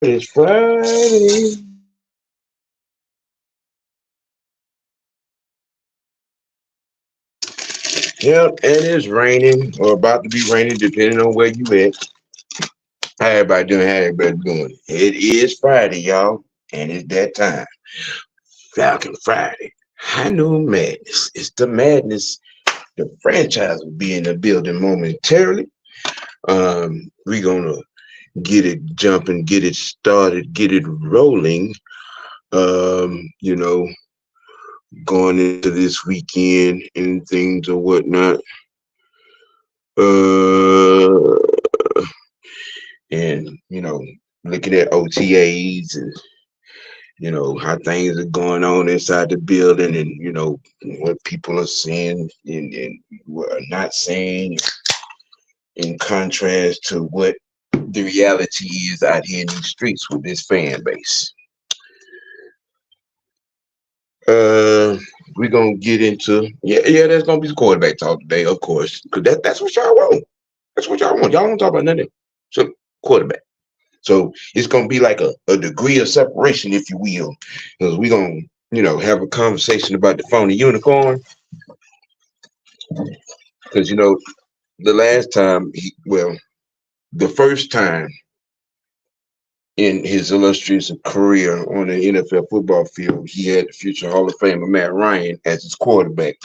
It's Friday. Yep, and it's raining or about to be raining, depending on where you at. How everybody doing? How everybody doing? It is Friday, y'all, and it's that time. Falcon Friday. High Noon Madness. It's the madness. The franchise will be in the building momentarily. We're gonna get it jumping, get it started, get it rolling. You know, going into this weekend and things or whatnot. Uh, and looking at OTAs and how things are going on inside the building, and what people are saying and what are not saying, in contrast to what the reality is out here in these streets with this fan base. Uh, we're gonna get into there's gonna be some quarterback talk today, of course, because that's what y'all want. That's what y'all want. Y'all don't talk about nothing. So quarterback. So it's gonna be like a degree of separation, if you will, because we're gonna have a conversation about the phony unicorn. Because the last time the first time in his illustrious career on the NFL football field, he had the future Hall of Famer Matt Ryan as his quarterback,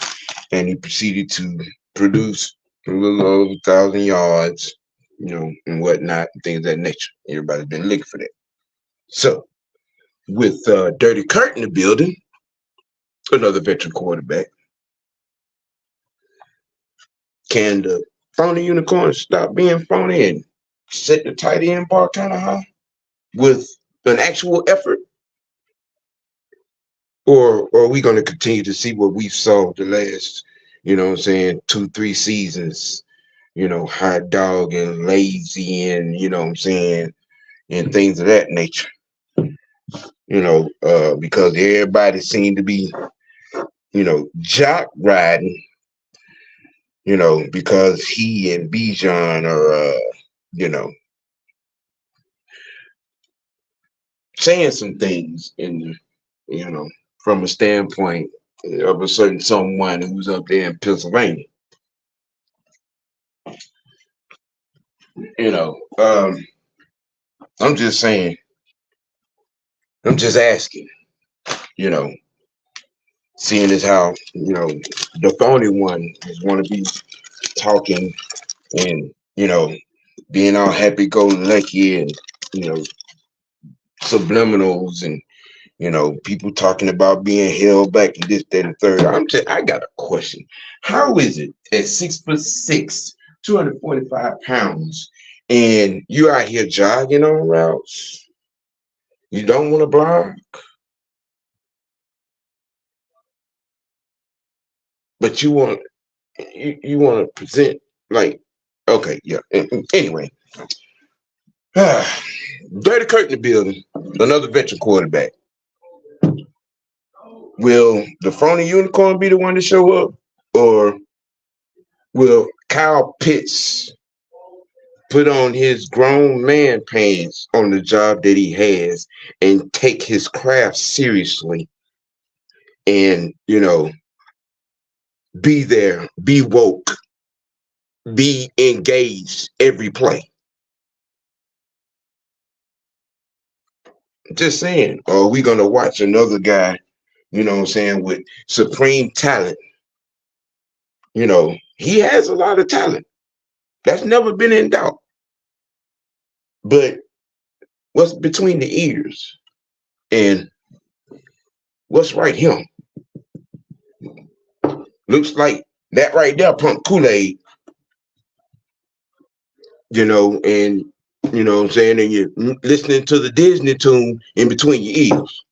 and he proceeded to produce a little over 1,000 yards, and whatnot, and things of that nature. Everybody's been looking for that. So, with Dirty Kurt in the building, another veteran quarterback, can the phony unicorn stop being phony and set the tight end bar kind of high with an actual effort? Or are we going to continue to see what we've saw the last, 2, 3 seasons, hot dog and lazy and, and things of that nature? Because everybody seemed to be, jock riding, because he and Bijan are, saying some things from a standpoint of a certain someone who's up there in Pennsylvania. I'm just saying, I'm just asking, you know, seeing as how, the phony one is want to be talking and, being all happy go lucky and, subliminals and, people talking about being held back and this, that, and third. I got a question. How is it at 6'6", 245 pounds, and you out here jogging on routes? You don't want to block, but you want to present like, okay, yeah. Anyway, Dirty Kurt in the building, another veteran quarterback. Will the phony unicorn be the one to show up, or will Kyle Pitts put on his grown man pants on the job that he has and take his craft seriously and, be there, be woke, be engaged every play? Just saying, are we going to watch another guy, with supreme talent? He has a lot of talent. That's never been in doubt. But what's between the ears and what's right here? Looks like that right there pump Kool-Aid, and what I'm saying, and you're listening to the Disney tune in between your ears.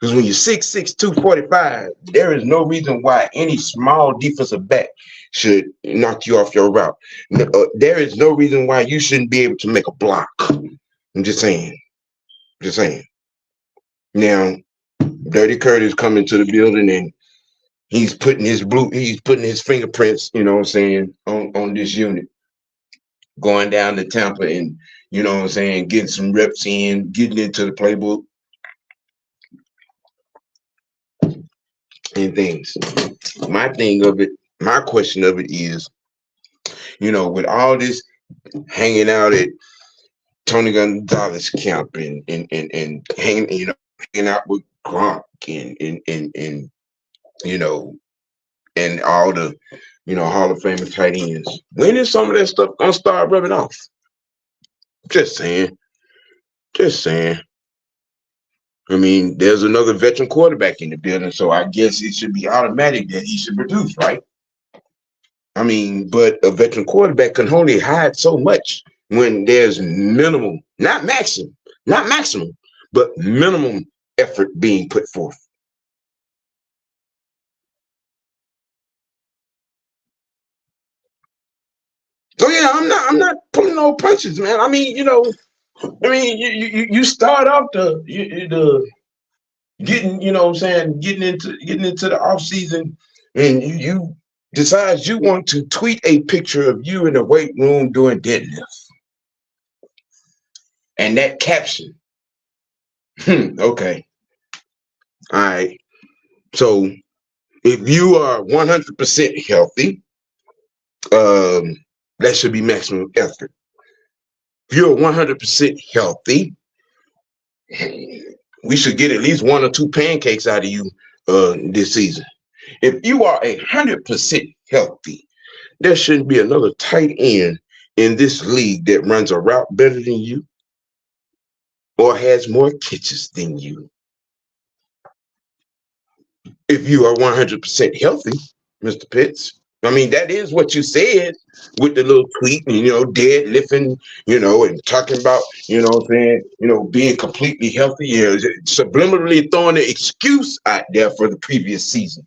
Because when you're 6'6", 245, there is no reason why any small defensive back should knock you off your route. There is no reason why you shouldn't be able to make a block. I'm just saying. Just saying. Now, Dirty Kurt is coming to the building and he's putting his fingerprints, on this unit. going down to Tampa and, you know what I'm saying, getting some reps in, getting into the playbook and things. My thing of it, my question of it is, you know, with all this hanging out at Tony Gonzalez camp and hanging, you know, hanging out with Gronk and you know, and all the, you know, Hall of Fame tight ends. When is some of that stuff gonna start rubbing off? Just saying. Just saying. I mean, there's another veteran quarterback in the building, so I guess it should be automatic that he should produce, right? I mean, but a veteran quarterback can only hide so much when there's minimal, not maximum, but minimum effort being put forth. So yeah, I'm not pulling no punches, man. I mean, you know, you start off the getting, you know what I'm saying, getting into the off season, and you decide you want to tweet a picture of you in the weight room doing deadlifts. And that caption. Okay. All right. So if you are 100% healthy, that should be maximum effort. If you're 100% healthy, we should get at least 1 or 2 pancakes out of you this season. If you are 100% healthy, there shouldn't be another tight end in this league that runs a route better than you or has more catches than you. If you are 100% healthy, Mr. Pitts. I mean, that is what you said with the little tweet, and, you know, deadlifting, you know, and talking about, you know what I'm saying, you know, being completely healthy, you know, subliminally throwing an excuse out there for the previous season.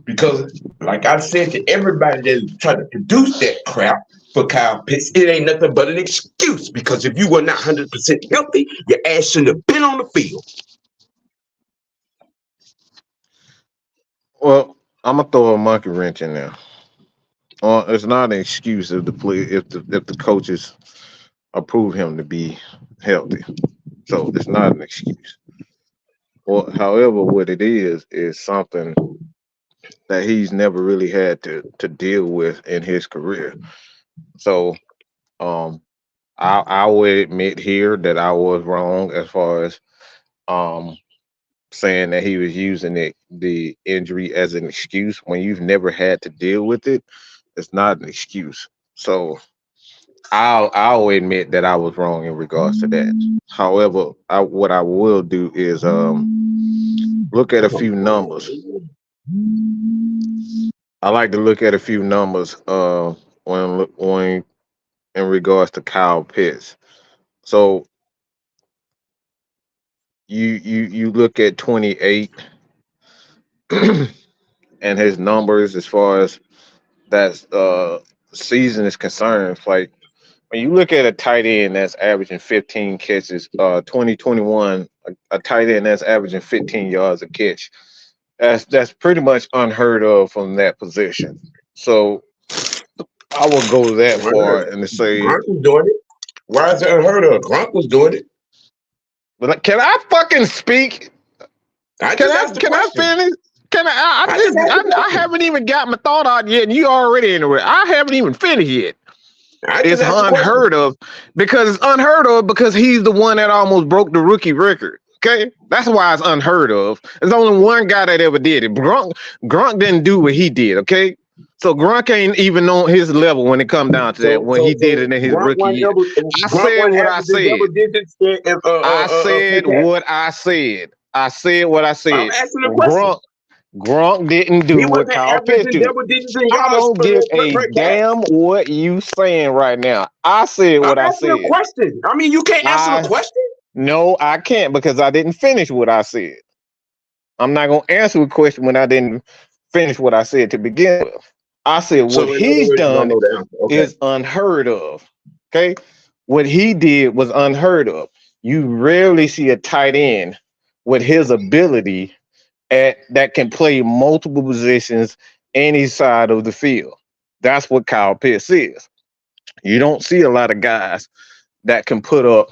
Because, like I said to everybody that tried to produce that crap for Kyle Pitts, it ain't nothing but an excuse. Because if you were not 100% healthy, your ass shouldn't have been on the field. Well, I'm gonna throw a monkey wrench in there. It's not an excuse if the coaches approve him to be healthy. So it's not an excuse. Well, however, what it is something that he's never really had to deal with in his career. So um I would admit here that I was wrong as far as um saying that he was using the injury as an excuse when you've never had to deal with it. It's not an excuse. So I'll admit that I was wrong in regards to that. However, what I will do is look at a few numbers. I like to look at a few numbers when in regards to Kyle Pitts. So you look at 28 and his numbers as far as that season is concerned. It's like when you look at a tight end that's averaging 15 catches, 2021, a tight end that's averaging 15 yards a catch. That's pretty much unheard of from that position. So I will go that far and to say Gronk was doing it. Why is it unheard of? Gronk was doing it. But can I fucking speak? Can I finish? Can I haven't even got my thought out yet, and you already in it. I haven't even finished yet. It's unheard of because he's the one that almost broke the rookie record. Okay, that's why it's unheard of. There's only one guy that ever did it. Gronk didn't do what he did. Okay, so Gronk ain't even on his level when it comes down to that. When he did it in his rookie year, I said what I said. I said what I said. I said what I said. I'm asking a question. Gronk didn't do what Kyle Pitts did. I don't give a damn what you saying right now. I said what I said. I'm asking a question. I mean, you can't answer the question. No, I can't because I didn't finish what I said. I'm not gonna answer a question when I didn't finish what I said to begin with. I said what he's done is unheard of. Okay, what he did was unheard of. You rarely see a tight end with his ability that can play multiple positions any side of the field. That's what Kyle Pitts is. You don't see a lot of guys that can put up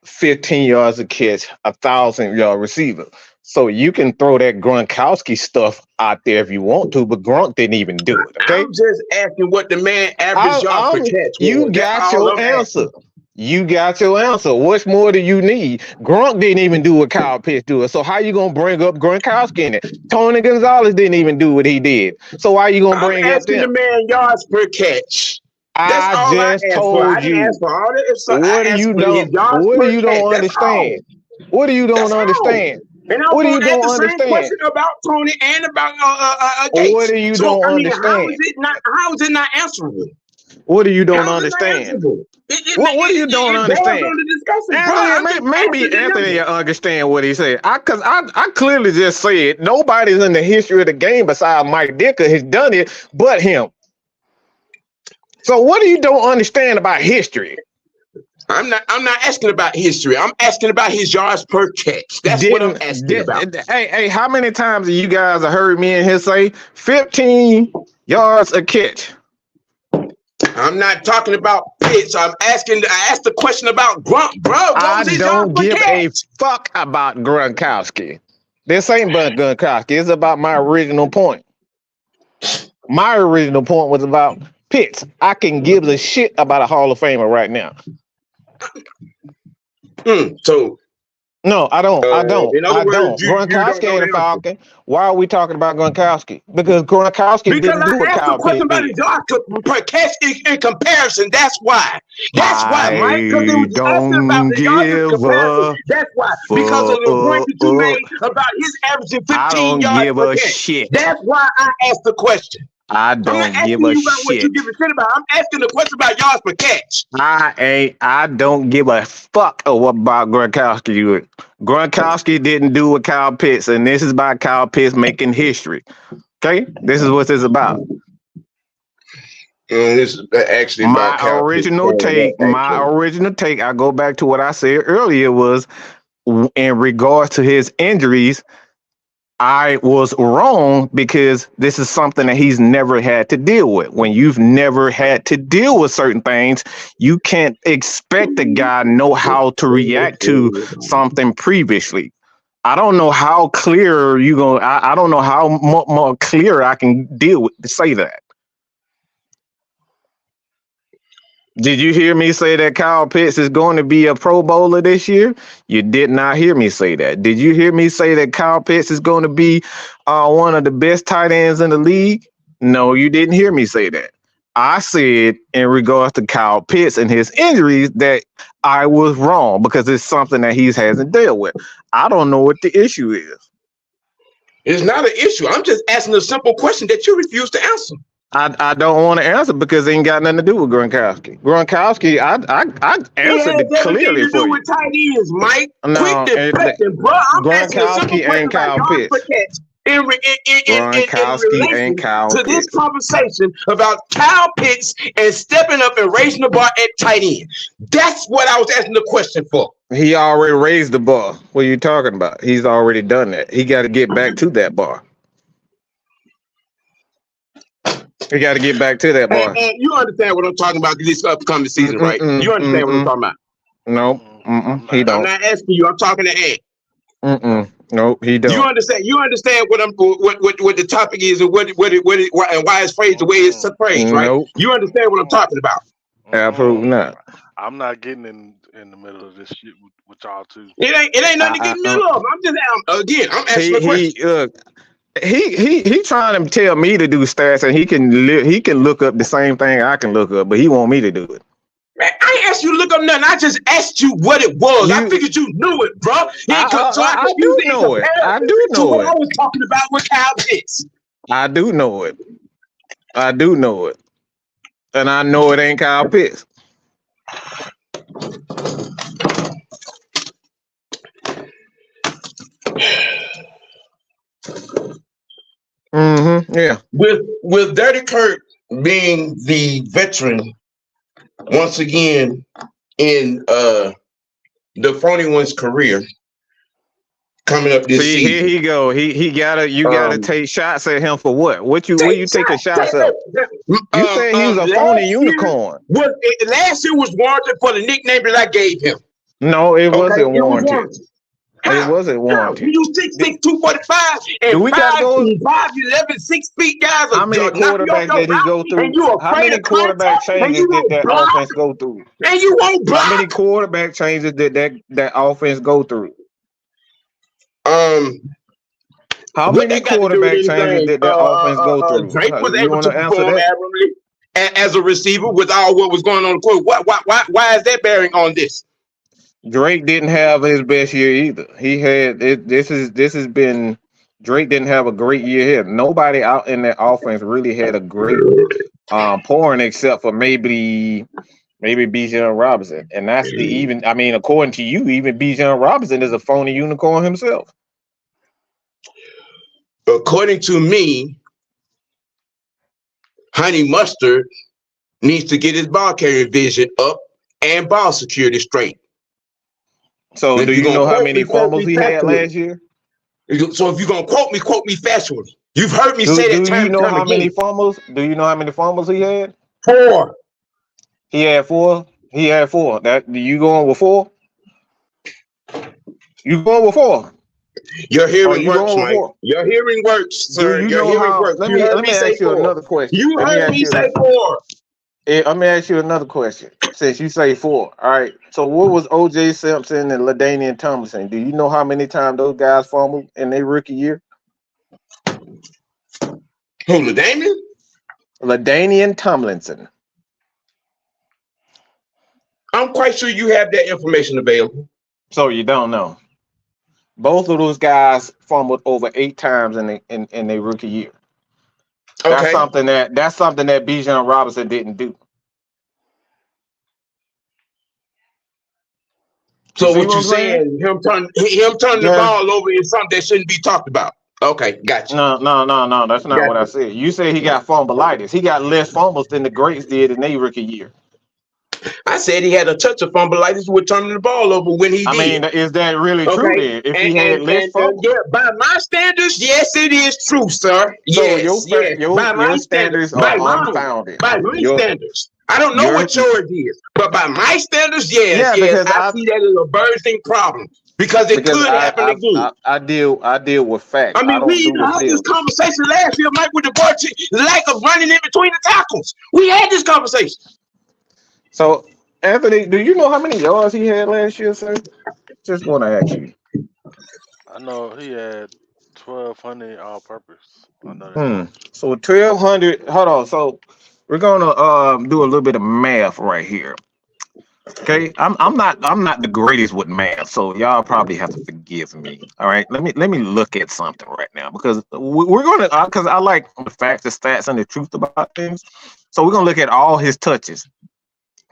15 yards a catch, 1,000-yard receiver. So you can throw that Gronkowski stuff out there if you want to, but Gronk didn't even do it. Okay, I'm just asking what the man average yards per catch you was. got your answer. You got your answer. What more do you need? Gronk didn't even do what Kyle Pitts do it. So how you gonna bring up Gronkowski in it? Tony Gonzalez didn't even do what he did. So why you gonna bring up them? I'm asking the man yards per catch. That's I all I just asked told for. I didn't you. ask for all that. So What do you don't? What do you don't understand? What do you don't understand? And I'm What do you going to ask don't the same understand? question about Tony and about Gates. What do you So, don't I mean, understand? how is it not answerable? What do you don't understand? What do you don't understand? Maybe Anthony understand what he said. Cause I clearly just said nobody's in the history of the game besides Mike Dicker has done it but him. So what do you don't understand about history? I'm not asking about history. I'm asking about his yards per catch. That's what I'm asking about. Hey, how many times have you guys heard me and him say 15 yards a catch? I'm not talking about Pitts. I asked the question about Grunt, bro. I don't give a fuck about Gronkowski. This ain't about Gronkowski. It's about my original point. My original point was about Pitts. I can give a shit about a Hall of Famer right now. So no, I don't. In other words, Gronkowski ain't a Falcon. Why are we talking about Gronkowski? Because Gronkowski didn't do what Kyle Pitts did. Because I asked the question about his yards per catch in comparison. That's why. That's why, Mike. Because they was asking about the yards in comparison. That's why. Because of the point that you made about his averaging 15 yards per catch. Shit. That's why I asked the question. I don't give a shit. What you give a shit about. I'm asking the question about yards per catch. I don't give a fuck about Gronkowski. Gronkowski didn't do what Kyle Pitts, and this is about Kyle Pitts making history. Okay, this is what this is about. This is actually my original take. I go back to what I said earlier was in regards to his injuries. I was wrong because this is something that he's never had to deal with. When you've never had to deal with certain things, you can't expect the guy to know how to react to something previously. I don't know how clear you going. I don't know how more clear I can deal with to say that. Did you hear me say that Kyle Pitts is going to be a Pro Bowler this year? You did not hear me say that. Did you hear me say that Kyle Pitts is going to be one of the best tight ends in the league? No, you didn't hear me say that. I said in regards to Kyle Pitts and his injuries that I was wrong because it's something that he hasn't dealt with. I don't know what the issue is. It's not an issue. I'm just asking a simple question that you refuse to answer. I don't want to answer because it ain't got nothing to do with Gronkowski. Gronkowski, I answered it clearly for you. With tight ends, Mike. No, Gronkowski ain't Kyle Pitts. Gronkowski ain't Kyle Pitts. To this conversation about Kyle Pitts and stepping up and raising the bar at tight end. That's what I was asking the question for. He already raised the bar. What are you talking about? He's already done that. He got to get back to that bar. We got to get back to that bar. And you understand what I'm talking about this upcoming season, right? You understand what I'm talking about? No, he don't. I'm not asking you. I'm talking to Ed. No, he don't. You understand what the topic is and what and why it's phrased the way it's phrased, right? Nope. You understand what I'm talking about? Absolutely not. I'm not getting in the middle of this shit with y'all too. It ain't nothing to get in the middle of. I'm asking a question. He trying to tell me to do stats, and he can look up the same thing I can look up, but he want me to do it. Man, I ain't asked you to look up nothing. I just asked you what it was. I figured you knew it, bro. I do know it. I do know what I was talking about with Kyle Pitts. I do know it. And I know it ain't Kyle Pitts. Yeah. With Dirty Kurt being the veteran once again in the 41's career, coming up this See, here season. he go. He gotta you gotta take shots at him for what? What you taking shots at? You said he was a phony unicorn. Last year was warranted for the nickname that I gave him. No, it wasn't It was warranted. warranted. It wasn't warranted. You 6'6", 245, and we gotta go 5'11", 6 feet guys. How many quarterbacks did he go through? And you How many quarterback changes did that offense go through? And you won't block. How many quarterback changes did that offense go through? How many quarterback changes did that offense go through? Drake was You able want to to answer perform that? admirably as a receiver with all what was going on in the court. Why is that bearing on this? Drake didn't have his best year either. He had it. This has been Drake didn't have a great year here. Nobody out in that offense really had a great pouring except for maybe Bijan Robinson, and that's the even. I mean, according to you, even Bijan Robinson is a phony unicorn himself. According to me, Honey Mustard needs to get his ball carrier vision up and ball security straight. So, do you know how many fumbles he had last year? So, if you're gonna quote me factually, you've heard me say that. Do you know how many fumbles? Do you know how many fumbles he had? 4. He had 4. He had 4. That you going with 4? You going with 4? Your hearing works, Mike. Your hearing works, sir. Your hearing works. Let me ask you another question. You heard me say 4. Let me ask you another question. Since you say 4, all right. So what was OJ Simpson and LaDainian Tomlinson? Do you know how many times those guys fumbled in their rookie year? Who, LaDainian? LaDainian Tomlinson. I'm quite sure you have that information available. So you don't know. Both of those guys fumbled over 8 times in their rookie year. Okay. That's something that Bijan Robinson didn't do. So what you're saying, him turning the ball over is something that shouldn't be talked about. Okay, gotcha. No, that's not what I said. You said he got fumbleitis. He got less fumbles than the greats did in their rookie year. I said he had a touch of fumbleitis with turning the ball over when he did. I mean, is that really true then? If he had less fumbles? Yeah, by my standards, yes, it is true, sir. Yes, by my standards are unfounded. By my standards. I don't know what yours is, but by my standards, yes, I see that as a bursting problem. Because it could happen again. I deal with facts. I mean, we even had this conversation last year, Mike, with the lack of running in between the tackles. We had this conversation. So, Anthony, do you know how many yards he had last year, sir? Just want to ask you. I know he had 1,200 all-purpose. I know that. So 1,200. Hold on. So we're gonna do a little bit of math right here. Okay, I'm not the greatest with math, so y'all probably have to forgive me. All right, let me look at something right now because we're gonna because I like the facts, the stats, and the truth about things. So we're gonna look at all his touches.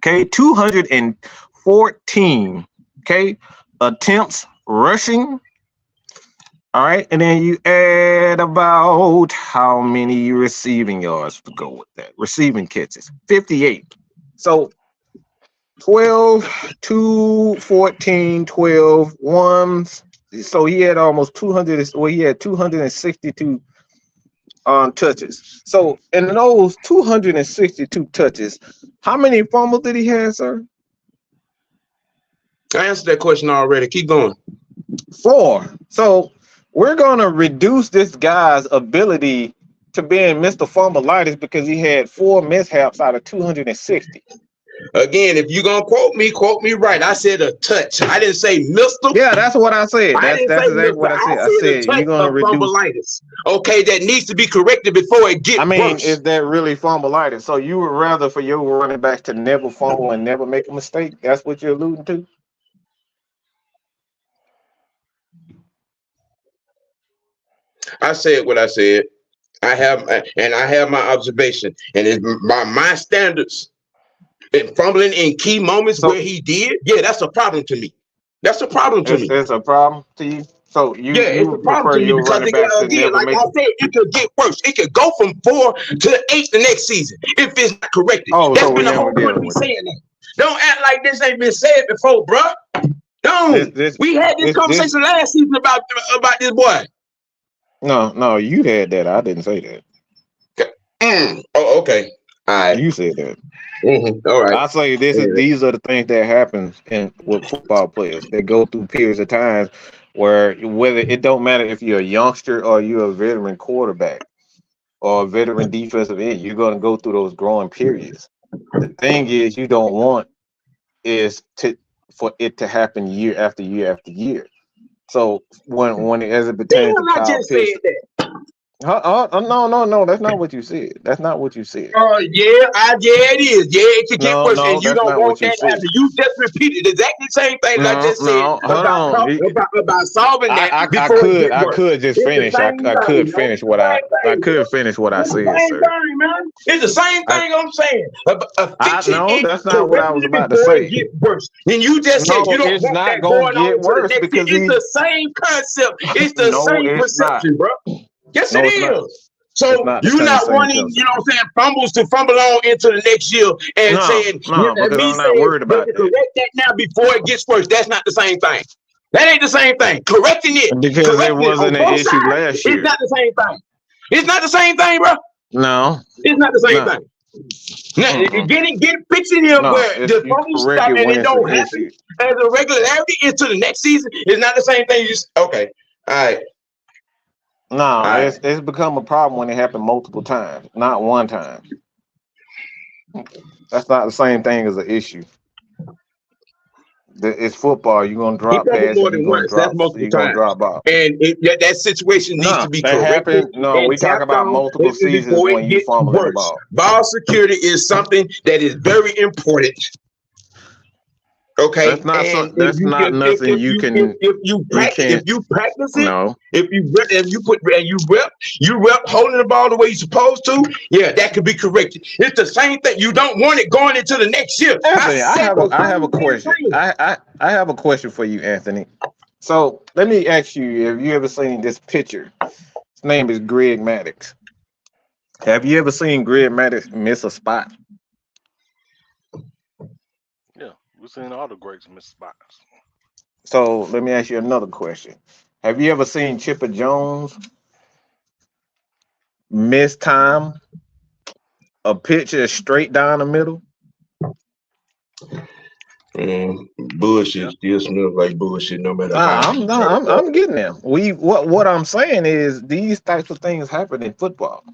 Okay, 214. Okay, attempts rushing. All right, and then you add about how many receiving yards to go with that? Receiving catches, 58. So 12, 2, 14, 12, 1. So he had almost 200. Well, he had 262 touches. So in those 262 touches, how many fumbles did he have, sir? I answered that question already. Keep going. 4. So we're going to reduce this guy's ability to being Mr. Fumbleitis because he had 4 mishaps out of 260. Again, if you're going to quote me right. I said a touch. I didn't say Mr. Yeah, that's what I said. That's exactly what I said. I said you're going to reduce. Okay, that needs to be corrected before it gets worse. Is that really fumbleitis? So you would rather for your running backs to never fumble and never make a mistake? That's what you're alluding to? I said what I said. I have my observation, and it's by my standards. And fumbling in key moments where he did, that's a problem to me. That's a problem to me. It's a problem to you. So it's a problem to me because again, like I said, it could get worse. It could go from 4 to 8 the next season if it's not corrected. That's been the whole point of me saying that. Don't act like this ain't been said before, bruh. No, This we had this this conversation last season about this boy. no, you had that. I didn't say that. Oh, okay. All right. You said that. All right. I say Yeah. these are the things that happen in with football players. They go through periods of times where whether it don't matter if you're a youngster or you're a veteran quarterback or a veteran defensive end, you're gonna go through those growing periods. The thing is you don't want is to for it to happen year after year after year. So when it, as it pertains to Damn, I Kyle just said Pitts, that. no, that's not what you said. That's not what you said. Yeah, it is. Yeah, it could get No, worse, and no, you that's don't not want what you that said. after. You just repeated exactly the same thing that I No, just said no, hold on. about solving that before it get I worse. could just It's the finish. same I thing, could man. finish It's the what same I thing, bro. could finish what I It's the said, same sir. thing, man. It's the same I, thing I'm saying. Fixing no, it, that's not what I correcting was it about to before it say. get worse. Then you just said you No, don't it's want not that gonna going on get into the worse next year. because It's the same concept. It's the no, same it's not. perception, bro. Yes, it No, it's not. is. It's So not the you not same wanting, concept. fumbles to fumble on into the next year and No, saying, no, and because me I'm not saying, worried let about me that. correct that now before it gets worse. That's not the same thing. That ain't the same thing. Correcting Because it it on wasn't an both issue sides last is year. not the same thing. It's not the same thing, bro. No, It's not the same no, thing. Now, mm-mm. fixing him No. where It's the you fumbles correct stop it and when it it's an don't happen issue. as a regularity into the next season is not the same thing. You just okay, all right, No, all right. it's become a problem when it happened multiple times, not one time. That's not the same thing as an issue. It's football. You're gonna He drop fumbled pass more and than once. That's multiple you're gonna times. drop off. And that situation needs to No, be that corrected happened. No, and we talk tapped about on multiple seasons before when it you gets fumbling the worse. ball. Ball security is something that is very important. Okay, That's not and so. That's not nothing you can. We if can't. you practice it, No, you rep holding the ball the way you're supposed to, yeah, that could be corrected. It's the same thing. You don't want it going into the next year. I Anthony. said the I have a same damn question. thing. I have a question for you, Anthony. So let me ask you: have you ever seen this picture? His name is Greg Maddox. Have you ever seen Greg Maddox miss a spot? Yeah, we've seen all the greats miss spots. So let me ask you another question. Have you ever seen Chipper Jones miss time a pitcher straight down the middle? Man, Yeah, bullshit still smells like bullshit no matter how Nah, you try to I'm cover it. getting there. What I'm saying is these types of things happen in football.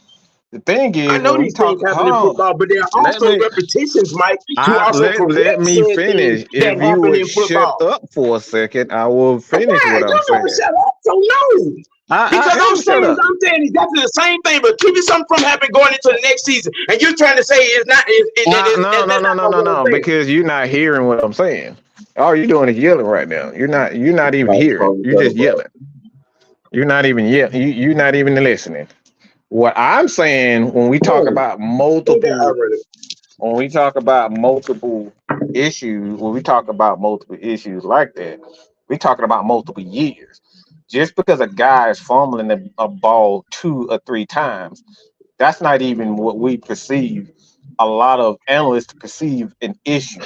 The thing I is know when we these things talk, happen hold in on, football, but there are let also me repetitions, Mike, to I also let correct me said things finish. that If you happen would in shut football. up for a second, I will finish Why? what I'm You don't saying. shut up, so no. Because I am shut up. I'm saying exactly the same thing, but keeping something from happening going into the next season, and you're trying to say it's not, that's not what I'm No, saying. because you're not hearing what I'm saying. All you're doing is yelling right now. You're not even Like, hearing. You're just yelling. You're not even you're not even listening. What I'm saying no, when we talk about multiple when we talk about multiple issues like that, we talking about multiple years. Just because a guy is fumbling a ball 2 or 3 times, that's not even what we perceive. A lot of analysts perceive an issue.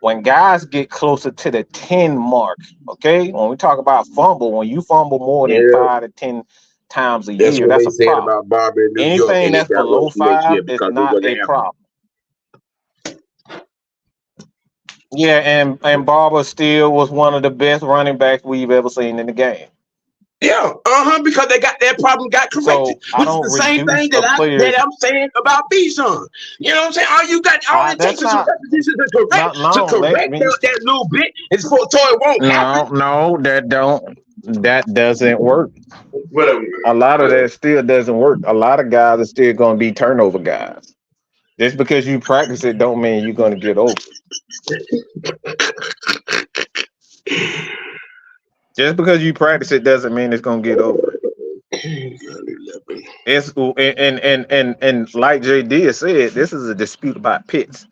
When guys get closer to the 10 mark, okay, when we talk about fumble, when you fumble more than yeah, 5 to 10 times a that's year, what that's they a said problem. about Barbara in New York, Anything and it that's got worse below next five year is because it not wasn't a happening. problem. Yeah, and Barber still was one of the best running backs we've ever seen in the game. Yeah, because they got that problem got corrected, So I which is don't the same reduce thing a that player's. I'm saying about Bijan. You know what I'm saying? All it That's takes is some not. repetitions No, to no. Let correct me. that little bit. It's for so it won't happen. No, that don't. That doesn't work. Whatever. A lot of Whatever. that still doesn't work. A lot of guys are still going to be turnover guys. Just because you practice it, don't mean you're going to get over it. Just because you practice it doesn't mean it's going to get over it. It's and like JD said, this is a dispute about pits.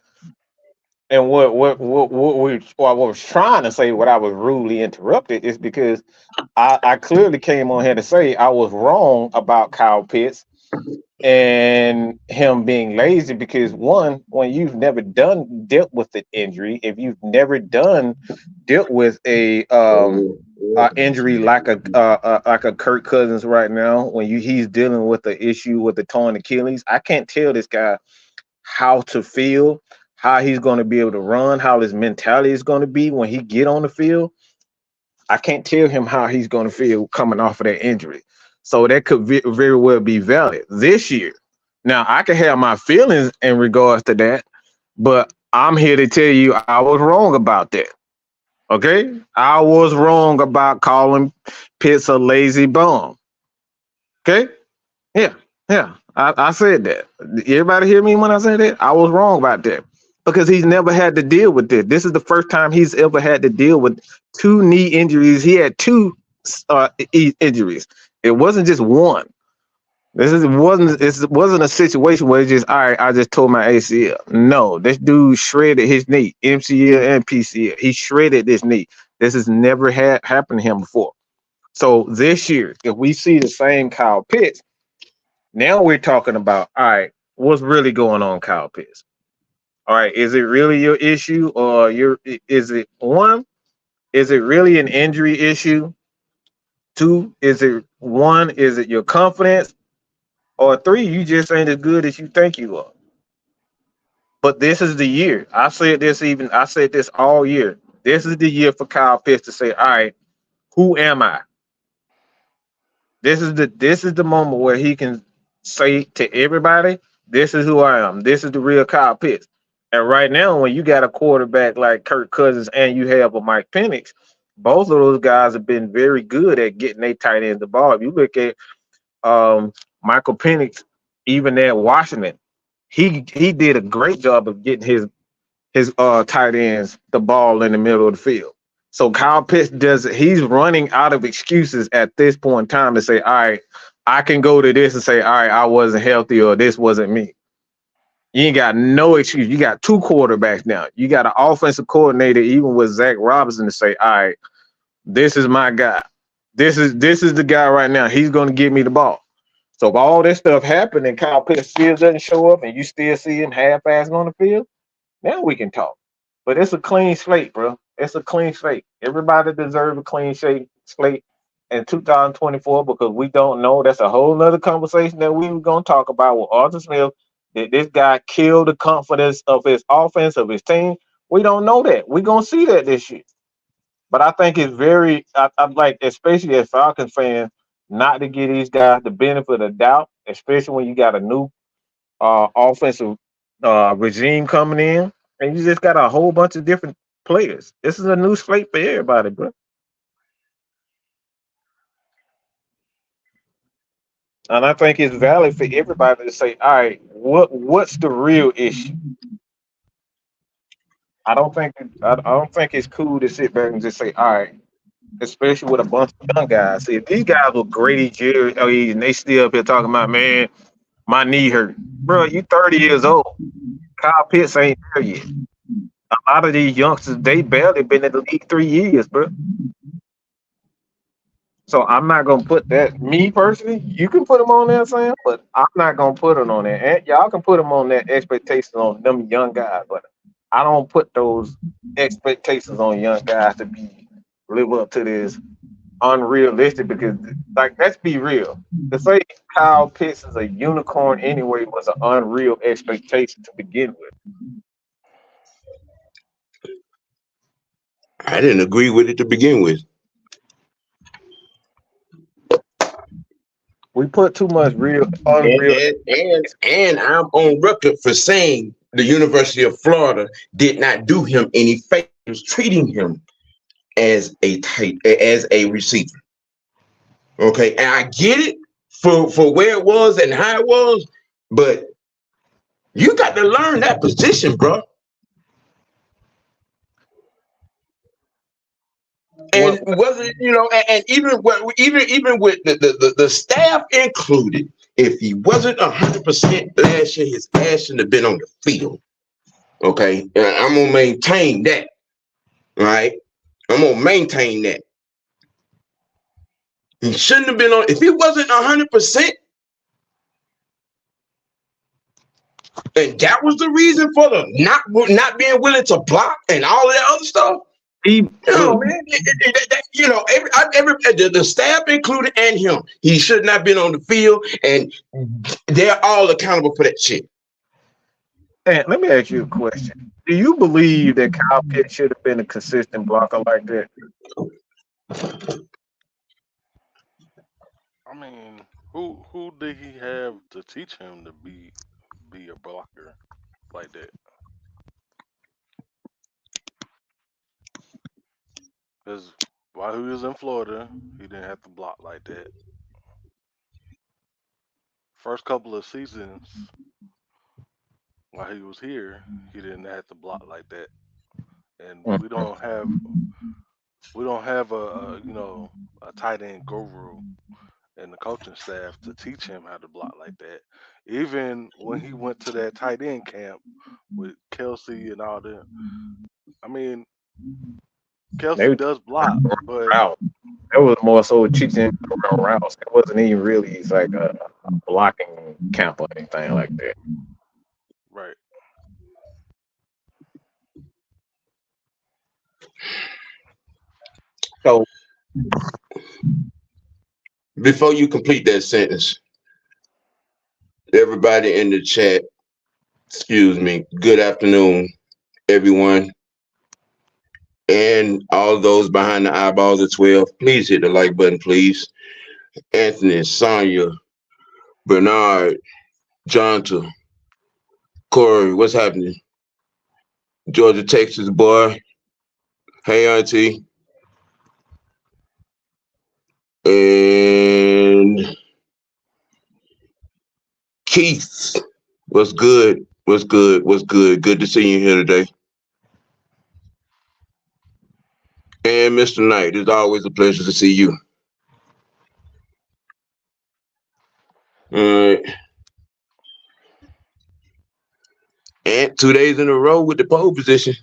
And what I was trying to say, what I was rudely interrupted, is because I clearly came on here to say I was wrong about Kyle Pitts and him being lazy because one, when you've never done dealt with an injury, if you've never done dealt with a injury like a Kirk Cousins right now, when he's dealing with the issue with the torn Achilles, I can't tell this guy how to feel, how he's going to be able to run, how his mentality is going to be when he get on the field. I can't tell him how he's going to feel coming off of that injury. So that could very well be valid this year. Now, I can have my feelings in regards to that, but I'm here to tell you I was wrong about that. Okay? I was wrong about calling Pitts a lazy bum. Okay? Yeah, yeah. I said that. Everybody hear me when I say that? I was wrong about that because he's never had to deal with this. This is the first time he's ever had to deal with two knee injuries. He had two injuries. It wasn't just one. It wasn't a situation where it's just all right. I just tore my ACL. No, this dude shredded his knee, MCL and PCL. He shredded this knee. This has never had happened to him before. So this year, if we see the same Kyle Pitts, now we're talking about, all right, what's really going on, Kyle Pitts? All right, is it really your issue, or is it one? Is it really an injury issue? Two, is it one? Is it your confidence? Or three, you just ain't as good as you think you are. But this is the year. I said this all year. This is the year for Kyle Pitts to say, all right, who am I? This is the moment where he can say to everybody, this is who I am. This is the real Kyle Pitts. And right now, when you got a quarterback like Kirk Cousins and you have a Mike Penix, both of those guys have been very good at getting their tight ends the ball. If you look at Michael Penix, even at Washington, he did a great job of getting his tight ends the ball in the middle of the field. So Kyle Pitts he's running out of excuses at this point in time to say, all right, I can go to this and say, all right, I wasn't healthy or this wasn't me. You ain't got no excuse. You got two quarterbacks now. You got an offensive coordinator, even with Zach Robinson, to say, all right, this is my guy. This is the guy right now. He's going to give me the ball. So if all this stuff happened and Kyle Pitts still doesn't show up and you still see him half-assing on the field, now we can talk. But it's a clean slate, bro. It's a clean slate. Everybody deserves a clean slate in 2024 because we don't know. That's a whole nother conversation that we were going to talk about with Arthur Smith. Did this guy kill the confidence of his offense, of his team? We don't know that. We're going to see that this year. But I think it's I'm like, especially as Falcons fans, not to give these guys the benefit of the doubt, especially when you got a new offensive regime coming in, and you just got a whole bunch of different players. This is a new slate for everybody, bro. And I think it's valid for everybody to say, all right, what's the real issue? I don't think it's cool to sit back and just say, all right, especially with a bunch of young guys. See, if these guys were Grady Jerry, and they still up here talking about, man, my knee hurt. Bro, you 30 years old. Kyle Pitts ain't there yet. A lot of these youngsters, they barely been in the league 3 years, bro. So I'm not gonna put that. Me personally, you can put them on there, Sam, but I'm not gonna put them on there. And y'all can put them on that expectations on them young guys, but I don't put those expectations on young guys to be live up to this unrealistic because, like, let's be real. To say Kyle Pitts is a unicorn anyway was an unreal expectation to begin with. I didn't agree with it to begin with. We put too much And, unreal. and, and, and I'm on record for saying the University of Florida did not do him any favors treating him as a receiver. Okay, and I get it for where it was and how it was, but you got to learn that position, bro. And whether and even with the staff included, if he wasn't 100% last year, his ass shouldn't have been on the field. Okay, and I'm gonna maintain that. Right, I'm gonna maintain that. He shouldn't have been on. If he wasn't 100%, And that was the reason for the not being willing to block and all of that other stuff. He No, look, man. The staff included and him, he should not have been on the field, and they're all accountable for that shit. and let me ask you a question. Do you believe that Kyle Pitts should have been a consistent blocker like that? I mean, who did he have to teach him to be a blocker like that? Because while he was in Florida, he didn't have to block like that. First couple of seasons while he was here, he didn't have to block like that. And we don't have a tight end guru and the coaching staff to teach him how to block like that. Even when he went to that tight end camp with Kelsey and all that, I mean, Kelsey They does block, but route. That was more so teaching him around routes. It wasn't even really like a blocking camp or anything like that. right. So before you complete that sentence, everybody in the chat, excuse me, good afternoon, everyone. And all those behind the eyeballs at 12, please hit the like button, please. Anthony, Sonia, Bernard, Jonathan, Corey, what's happening? Georgia, Texas boy. Hey, auntie. And Keith, what's good? What's good? What's good? Good to see you here today. And Mr. Knight, it's always a pleasure to see you. All right. And 2 days in a row with the pole position.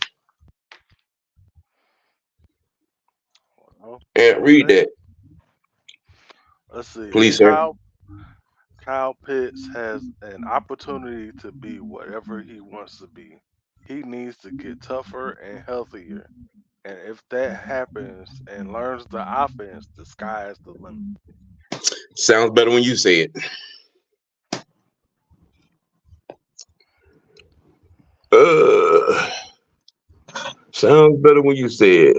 Well, And read that, let's see. please, sir. Kyle Pitts has an opportunity to be whatever he wants to be. He needs to get tougher and healthier. And if that happens and learns the offense, the sky is the limit. Sounds better when you say it. Sounds better when you say it.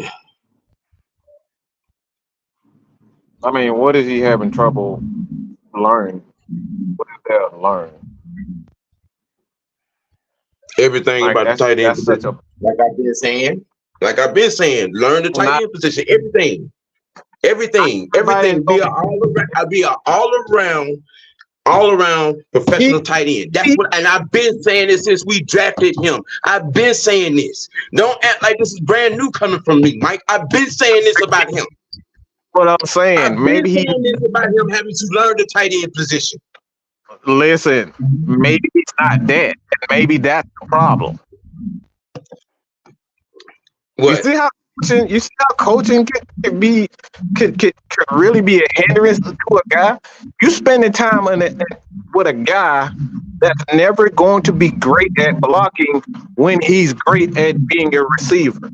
I mean, what is he having trouble learning? What is there to learn? Everything Like about the tight end that's such position. a Like I've been saying, learn the tight not end position. Everything. everybody's Be gonna an all around professional tight end. That's what, and I've been saying this since we drafted him. I've been saying this. Don't act like this is brand new coming from me, Mike. I've been saying this about him. what I'm I've saying. been Maybe he saying this about him having to learn the tight end position. listen. Maybe he's not that. Maybe that's the problem. What? You see how coaching could really be a hindrance to a guy. You spending time with a guy that's never going to be great at blocking when he's great at being a receiver.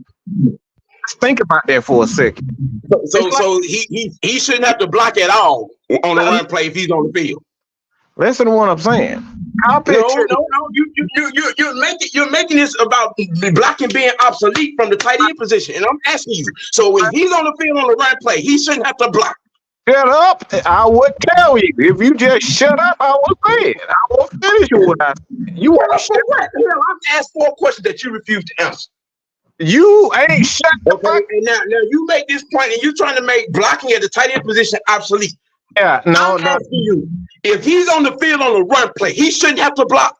Just think about that for a second. So he shouldn't have to block at all on the run play if he's on the field. Listen to what I'm saying. No. You're making this about blocking being obsolete from the tight end position, and I'm asking you. So when he's on the field on the run play, he shouldn't have to block. Shut up! I would tell you. If you just shut up, I will say it. I will finish what I said. You Shut ain't up shut. for what? Hell, I've asked 4 questions that you refuse to answer. You ain't shut the Okay, fuck. and now you make this point, and you're trying to make blocking at the tight end position obsolete. Yeah, I'm no. asking you, if he's on the field on the run play, he shouldn't have to block.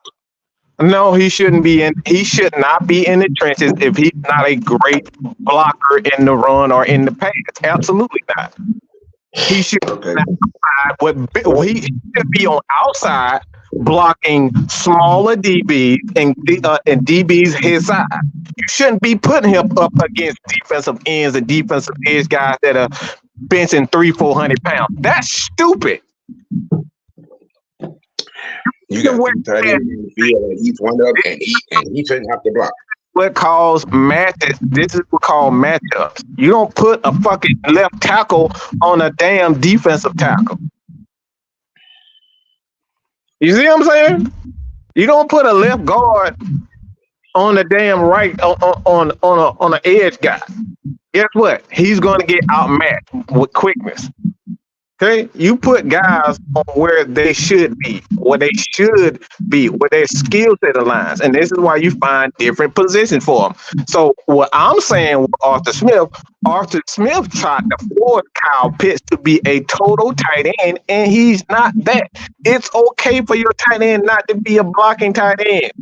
No, he shouldn't be in. He should not be in the trenches if he's not a great blocker in the run or in the pass. Absolutely not. He should Okay. he should be on outside blocking smaller DBs and DBs his size. You shouldn't be putting him up against defensive ends and defensive edge guys that are benching 300-400 pounds. That's stupid. You got two tight ends in the field, and each one of them, and he shouldn't have to block. What calls matches? This is what called matchups. You don't put a fucking left tackle on a damn defensive tackle. You see what I'm saying? You don't put a left guard on the damn right on an edge guy. Guess what? He's going to get outmatched with quickness. Okay, you put guys on where they should be, where their skill set aligns, and this is why you find different positions for them. So what I'm saying with Arthur Smith tried to force Kyle Pitts to be a total tight end, and he's not that. It's okay for your tight end not to be a blocking tight end.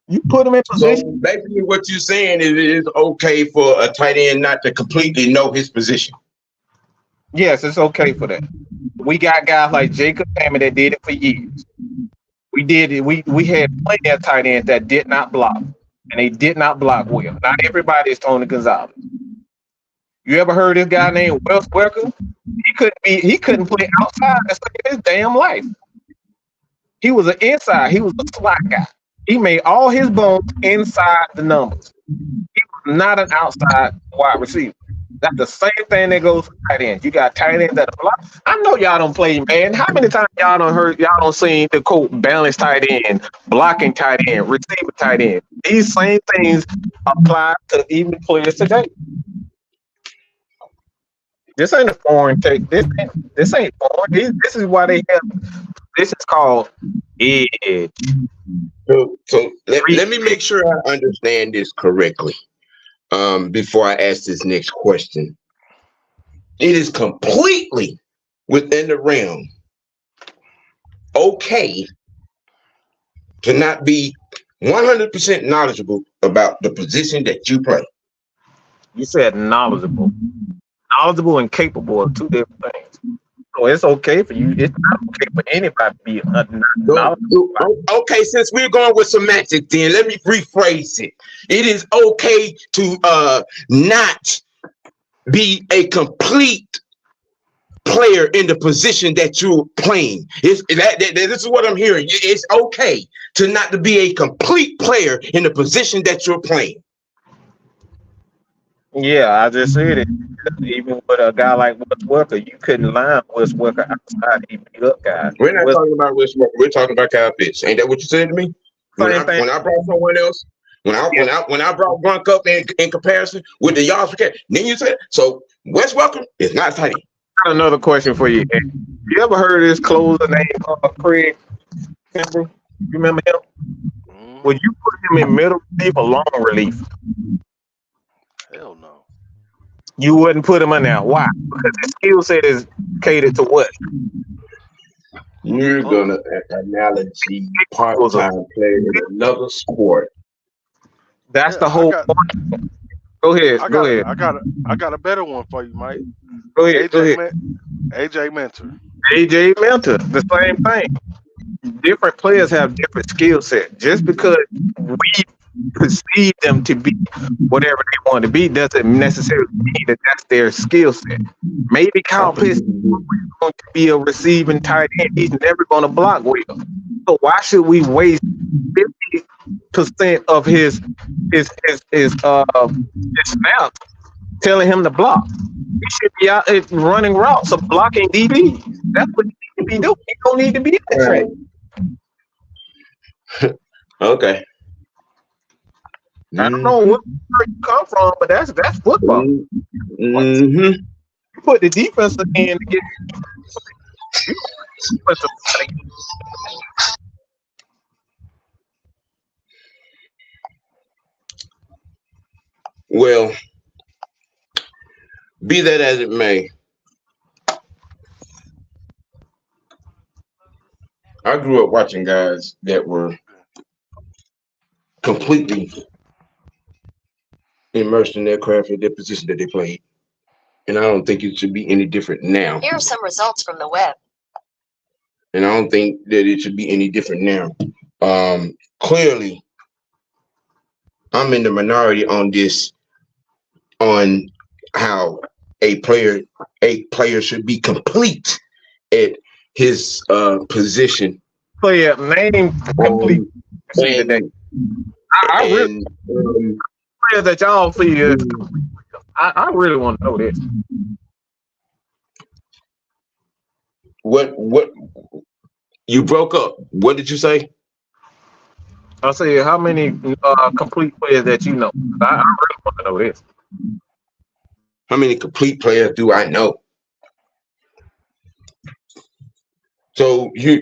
You put him in position. So basically, what you're saying is it is okay for a tight end not to completely know his position. Yes, it's okay for that. We got guys like Jacob Hammond that did it for years. We did it. We had plenty of tight ends that did not block, and they did not block well. Not everybody is Tony Gonzalez. You ever heard this guy named Wes Welker? He couldn't play outside to save his damn life. He was an inside. He was a slot guy. He made all his bones inside the numbers. He was not an outside wide receiver. That's the same thing that goes for tight ends. You got tight ends that block. I know y'all don't play, man. How many times y'all don't seen the quote balanced tight end, blocking tight end, receiver tight end? These same things apply to even players today. This ain't a foreign take. This ain't foreign. This is why they have. This is called edge. So let me make sure I understand this correctly. Before I ask this next question, it is completely within the realm okay to not be 100% knowledgeable about the position that you play. You said knowledgeable. Knowledgeable and capable are two different things. So it's okay for you. It's not okay for anybody to be knowledgeable. Okay, since we're going with semantics, then let me rephrase it. It is okay to not be a complete player in the position that you're playing. This is what I'm hearing. It's okay to not to be a complete player in the position that you're playing. Yeah, I just said it. Even with a guy like Wes Welker, you couldn't line Wes Welker outside. He beat up guys. We're not talking about Wes Welker. We're talking about Kyle Pitts. Ain't that what you said to me? When I brought someone else, when I brought Gronk up in comparison with the yards per catch, then you said so. Wes Welker is not tight end. I got another question for you. You ever heard of this closer named Craig Kimbrell? You remember him? Would you put him in middle relief or long relief? Hell no. You wouldn't put him in there. Why? Because his skill set is catered to what? You're gonna analogy part-time player in another sport. That's the whole point. Go ahead. I got a better one for you, Mike. Go ahead. AJ Mentor. AJ Mentor, the same thing. Different players have different skill set. Just because we perceive them to be whatever they want to be doesn't necessarily mean that that's their skill set. Maybe Kyle Pitts is going to be a receiving tight end. He's never going to block well. So why should we waste 50% of his snaps telling him to block? He should be out running routes of blocking DB. That's what he needs to be doing. He don't need to be in that trade. Okay. I don't know where you come from, but that's football. Mm-hmm. You put the defense in to get. Well, be that as it may, I grew up watching guys that were completely immersed in their craft and their position that they played. And I don't think it should be any different now. Here are some results from the web. And I don't think that it should be any different now. Clearly, I'm in the minority on this, on how a player should be complete at his position Player name complete on see today. and I really and players that y'all feel. um, I really want to know this. what you broke up. What did you say? I say how many complete players that you know. I really want to know this. How many complete players do I know? So you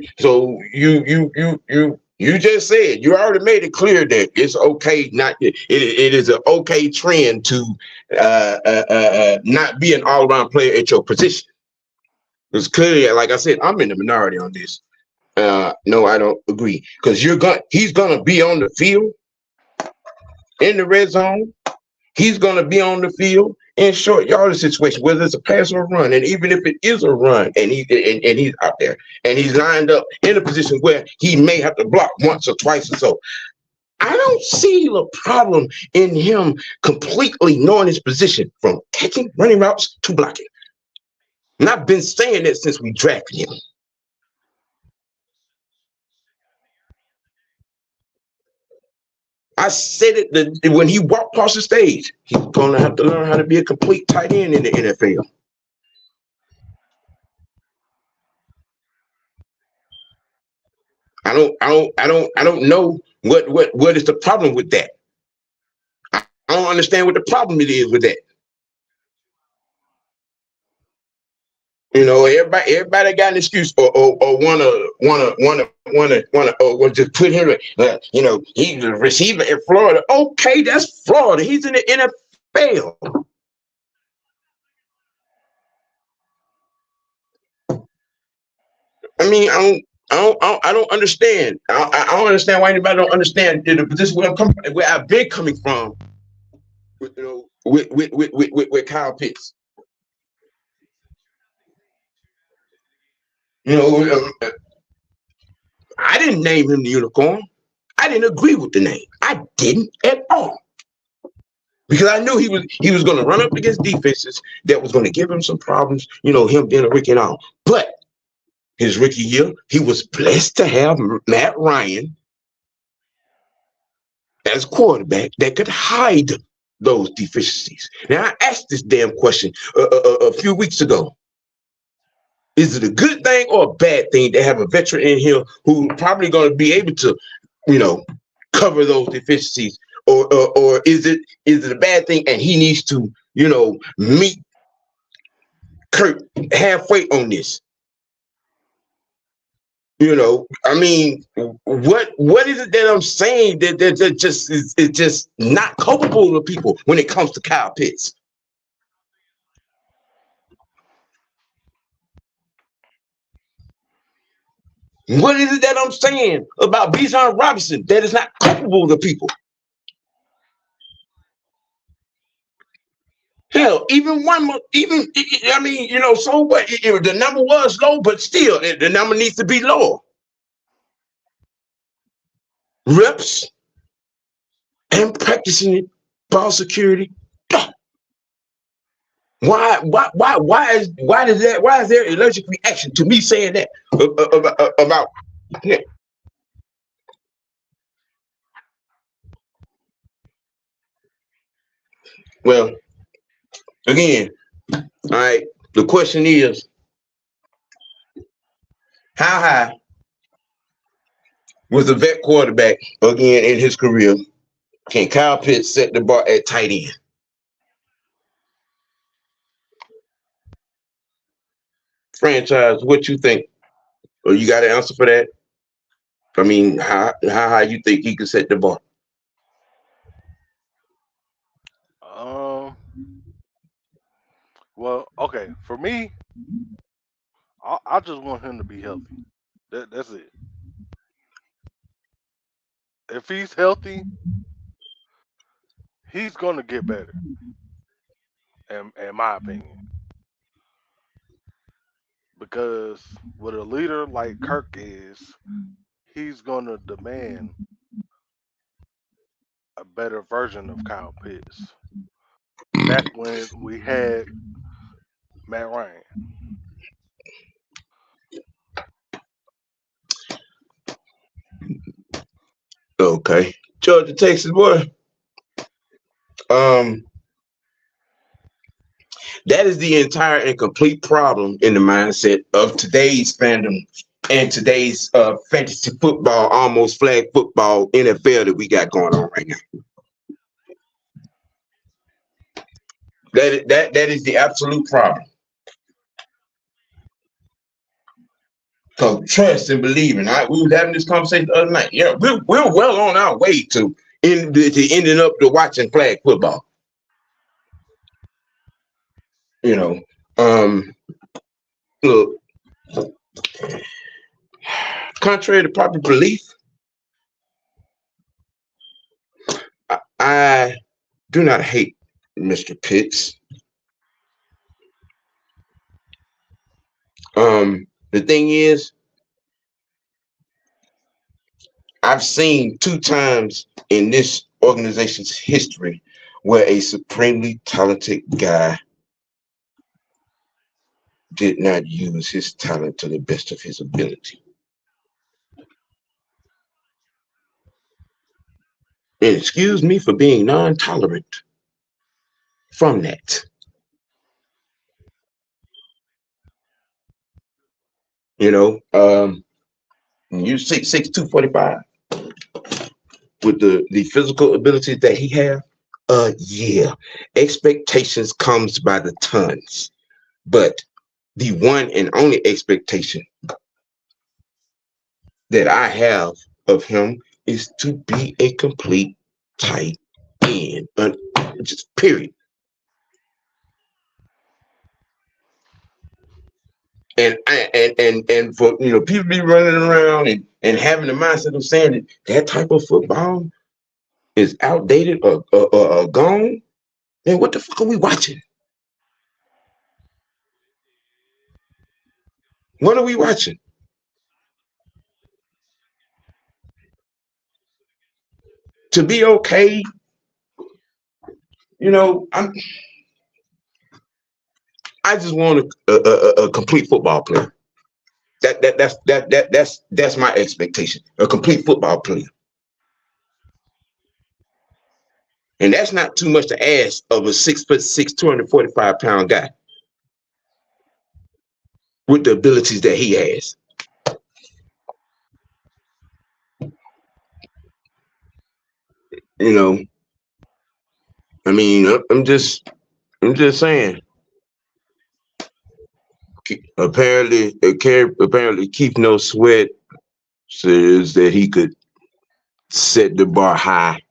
just said you already made it clear that it's okay not it is an okay trend to not be an all around player at your position. It's clearly, like I said, I'm in the minority on this. No, I don't agree because he's gonna be on the field in the red zone. He's going to be on the field in short yardage situation, whether it's a pass or a run. And even if it is a run and he's out there and he's lined up in a position where he may have to block once or twice or so, I don't see the problem in him completely knowing his position from catching, running routes to blocking. And I've been saying that since we drafted him. I said it when he walked across the stage. He's going to have to learn how to be a complete tight end in the NFL. I don't know what is the problem with that. I don't understand what the problem it is with that. You know, everybody got an excuse or wanna or just put him. You know, he's a receiver in Florida. Okay, that's Florida. He's in the NFL. I mean, I don't understand. I don't understand why anybody don't understand the position where I've been coming from. You know, with Kyle Pitts. You know, I didn't name him the unicorn. I didn't agree with the name. I didn't at all. Because I knew he was going to run up against defenses that was going to give him some problems, you know, him being a rookie and all. But his rookie year, he was blessed to have Matt Ryan as quarterback that could hide those deficiencies. Now, I asked this damn question a few weeks ago. Is it a good thing or a bad thing to have a veteran in here who's probably going to be able to, you know, cover those deficiencies, or is it a bad thing and he needs to, you know, meet Kurt halfway on this? You know, I mean, what is it that I'm saying that just is just not culpable to people when it comes to Kyle Pitts? What is it that I'm saying about Bijan Robinson that is not culpable to people? Hell, even I mean, you know, so what? The number was low, but still, the number needs to be lower. Reps and practicing it, ball security. Why is there an allergic reaction to me saying that about him? Well, again, all right. The question is, how high was a vet quarterback again in his career? Can Kyle Pitts set the bar at tight end? Franchise, what you think? Or you got an answer for that? I mean, how high you think he could set the bar? Um. Well, okay. For me, I just want him to be healthy. That's it. If he's healthy, he's gonna get better. In my opinion, because with a leader like Kirk is, he's gonna demand a better version of Kyle Pitts. Back when we had Matt Ryan, Okay. Georgia, Texas, boy. Um, that is the entire and complete problem in the mindset of today's fandom and today's fantasy football, almost flag football, NFL that we got going on right now. That is the absolute problem. So trust and believing. We was having this conversation the other night. Yeah, we're well on our way to ending up to watching flag football. You know, look, contrary to popular belief, I do not hate Mr. Pitts. The thing is, I've seen 2 times in this organization's history where a supremely talented guy did not use his talent to the best of his ability. And excuse me for being non-tolerant from that. You know, you 6'6", 245 with the physical abilities that he has. Yeah, expectations comes by the tons, but the one and only expectation that I have of him is to be a complete tight end, just period. And for people be running around and having the mindset of saying that type of football is outdated or gone, then what the fuck are we watching? What are we watching? To be okay, I just want a complete football player. That's my expectation. A complete football player. And that's not too much to ask of a 6'6", 245-pound guy with the abilities that he has. I mean, I'm just saying. Apparently, Keith No Sweat says that he could set the bar high.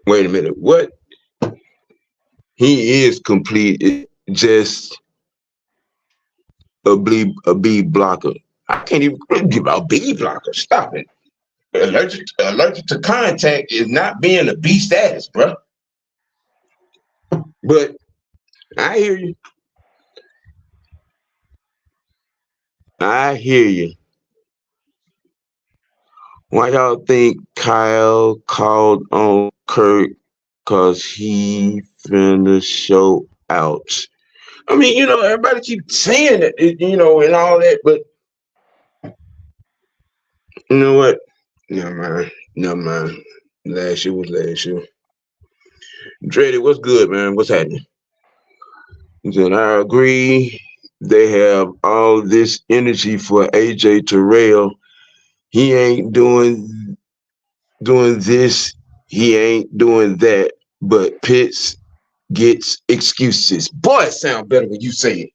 Wait a minute, what? He is complete. Just a B blocker. I can't even give out B blocker. Stop it. Allergic to contact is not being a B status, bro. But I hear you. I hear you. Why y'all think Kyle called on Kirk because he finna show out? I mean, everybody keeps saying it, and all that, but you know what? Never mind. Last year was last year. Dreddy, what's good, man? What's happening? He said, I agree. They have all this energy for AJ Terrell. He ain't doing this. He ain't doing that. But Pitts gets excuses. Boy, it sounds better when you say it.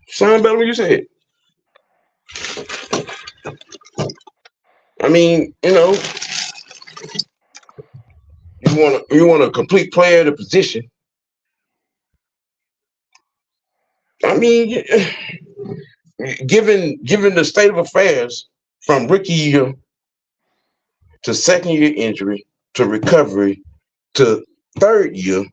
Sound better when you say it. I mean, you want a complete player at a position. I mean, given the state of affairs from rookie year to second year injury to recovery to third year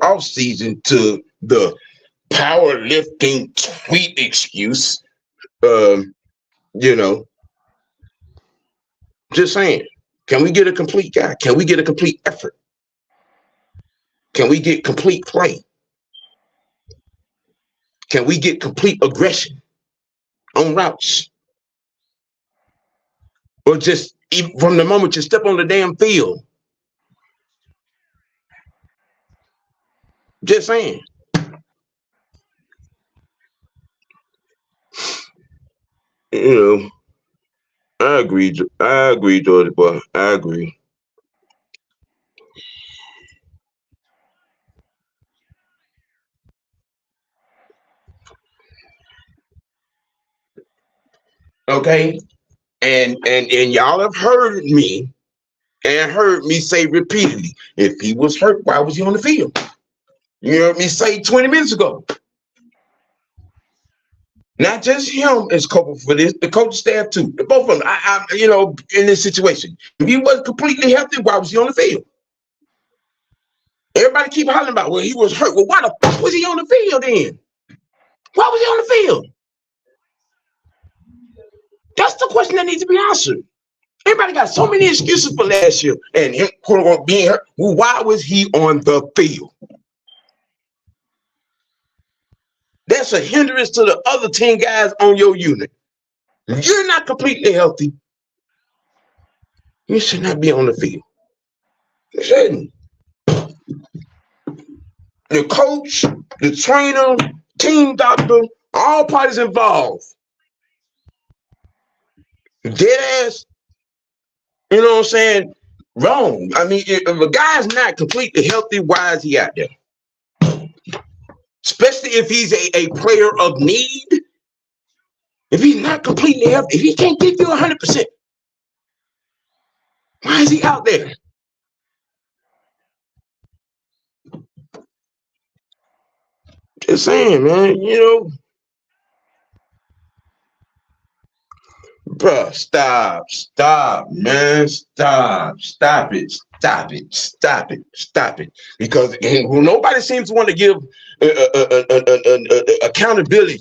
off season to the powerlifting tweet excuse, just saying. Can we get a complete guy? Can we get a complete effort? Can we get complete play? Can we get complete aggression on routes? Or just even from the moment you step on the damn field? Just saying. You know, I agree. I agree, Georgia boy. I agree. Okay. And y'all have heard me and heard me say repeatedly, if he was hurt, why was he on the field? You heard me say 20 minutes ago. Not just him is culpable for this, the coaching staff too. The both of them. In this situation, if he wasn't completely healthy, why was he on the field? Everybody keep hollering about, well, he was hurt. Well, why the fuck was he on the field then? Why was he on the field? That's the question that needs to be answered. Everybody got so many excuses for last year and him quote unquote being hurt. Well, why was he on the field? That's a hindrance to the other 10 guys on your unit. If you're not completely healthy, you should not be on the field. You shouldn't. The coach, the trainer, team doctor, all parties involved. Dead ass, you know what I'm saying? Wrong. I mean, if a guy's not completely healthy, why is he out there? Especially if he's a player of need. If he's not completely healthy, if he can't give you 100%, why is he out there? Just saying, man, bruh, stop, man, stop it. Because nobody seems to want to give accountability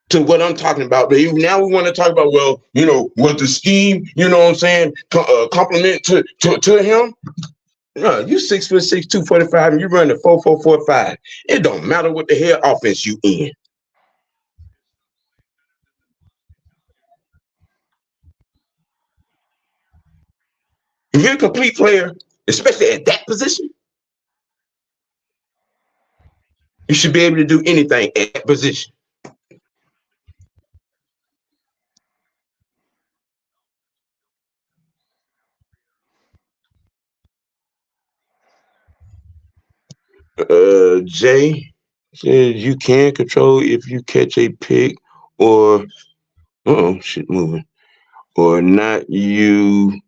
to what I'm talking about. But now we want to talk about, well, was the scheme, you know what I'm saying, compliment to him? No, you 6'6", 245, and you run the 4.445. It don't matter what the hell offense you in. If you're a complete player, especially at that position, you should be able to do anything at that position. Jay says you can control if you catch a pick or shit moving or not. You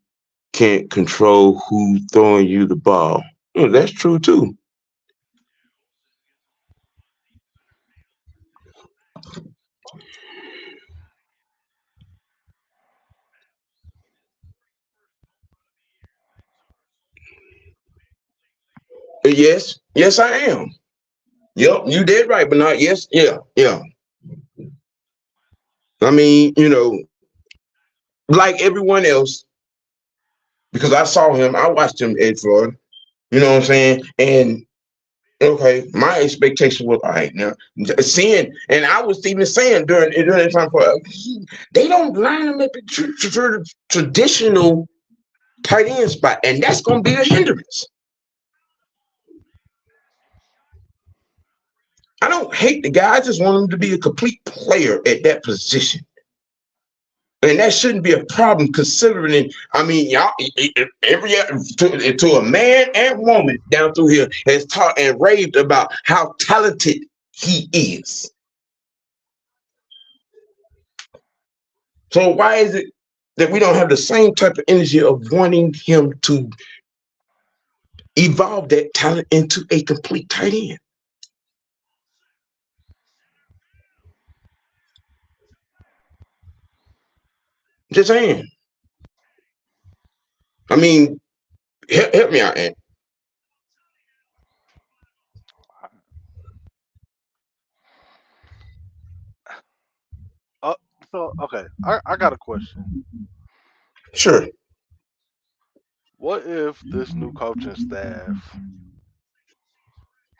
can't control who throwing you the ball. That's true too. Yes, I am. Yep, you did right, but not yes, yeah. I mean, like everyone else, because I saw him, I watched him at Florida. You know what I'm saying? And okay, my expectation was all right now. Seeing, and I was even saying during that time, they don't line them at the traditional tight end spot, and that's going to be a hindrance. I don't hate the guy. I just want him to be a complete player at that position. And that shouldn't be a problem considering, I mean, y'all, to a man and woman down through here has taught and raved about how talented he is. So why is it that we don't have the same type of energy of wanting him to evolve that talent into a complete tight end? Just saying. I mean, help me out, Ant. So okay, I got a question. Sure. What if this new coaching staff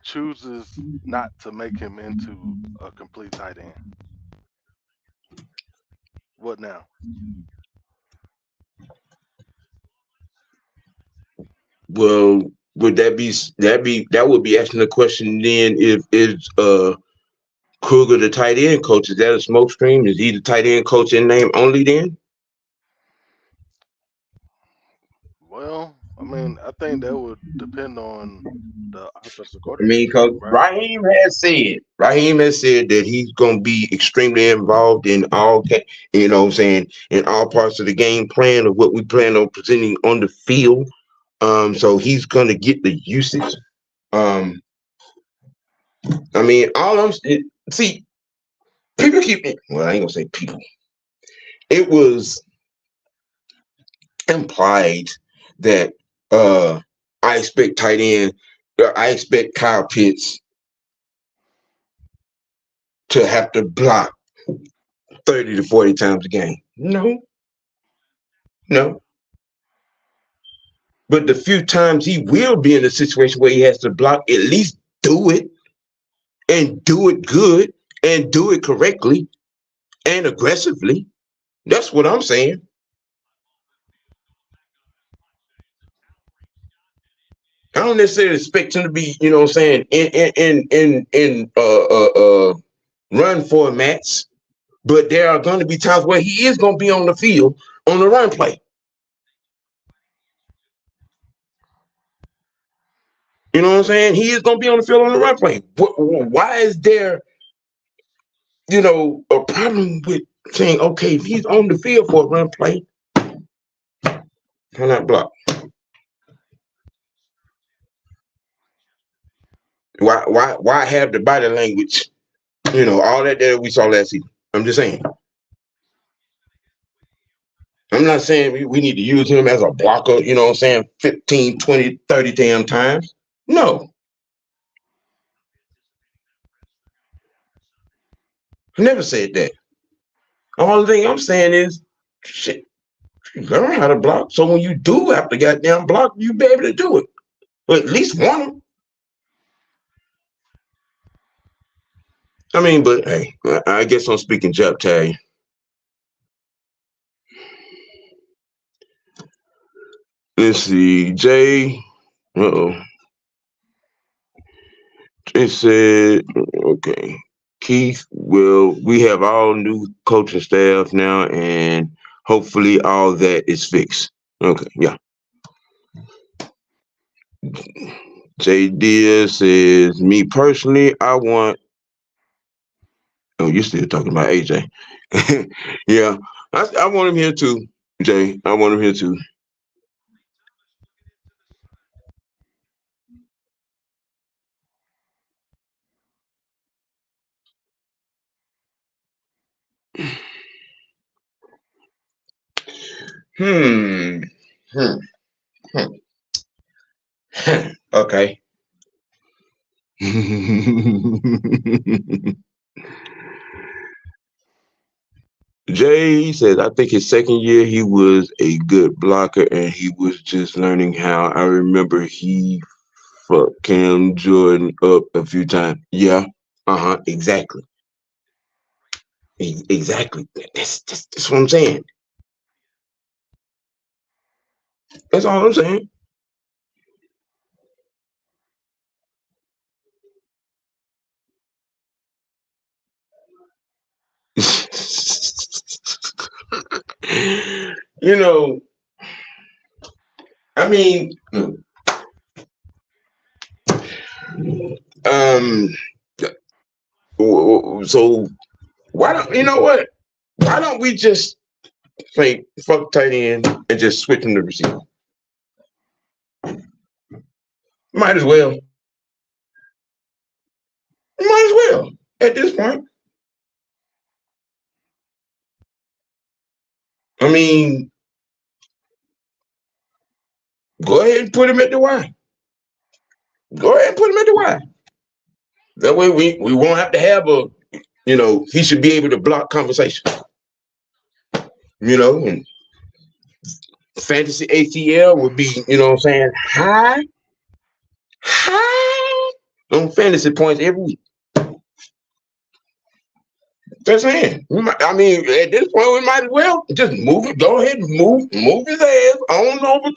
chooses not to make him into a complete tight end? What now? Well, would that would be asking the question then if is Kruger the tight end coach? Is that a smoke screen? Is he the tight end coach in name only then? Well, I mean, I think that would depend on the offensive I mean, coordinator, because right? Raheem has said that he's going to be extremely involved in you know what I'm saying, in all parts of the game plan of what we plan on presenting on the field. So he's going to get the usage. Um, I mean, see, people keep it. Well, I ain't gonna say people. It was implied that I expect tight end. I expect Kyle Pitts to have to block 30 to 40 times a game. No, no. But the few times he will be in a situation where he has to block, at least do it and do it good and do it correctly and aggressively. That's what I'm saying. I don't necessarily expect him to be, you know what I'm saying, in run formats, but there are going to be times where he is going to be on the field on the run play. You know what I'm saying? He is going to be on the field on the run play. Why is there, a problem with saying, okay, if he's on the field for a run play, why not block? Why have the body language? All that we saw last season. I'm just saying. I'm not saying we need to use him as a blocker, 15, 20, 30 damn times. No, I never said that. The only thing I'm saying is, shit, learn how to block. So when you do have to goddamn block, you be able to do it. Or at least one of them. I mean, but hey, I guess I'm speaking Jap Italian. Let's see, Jay. Uh-oh. It said, okay, Keith, well, we have all new coaching staff now, and hopefully all that is fixed. Okay, yeah. Jay Diaz says, me personally, I want. Oh, you're still talking about AJ. Yeah, I want him here too, Jay. I want him here too. Hmm. Hmm. Hmm. Okay. Jay says, I think his second year he was a good blocker and he was just learning how. I remember he fucked Cam Jordan up a few times. Yeah. Uh-huh. Exactly. Exactly. That's what I'm saying. That's all I'm saying. you know, I mean, um, so why don't you know what? Why don't we just say fuck tight end and just switch him to receiver? Might as well. Might as well at this point. I mean, go ahead and put him at the Y. Go ahead and put him at the Y. That way we won't have to have he should be able to block conversation. And fantasy ATL would be, you know what I'm saying, high on fantasy points every week. Just saying. I mean, at this point, we might as well just move it. Go ahead and move his ass on over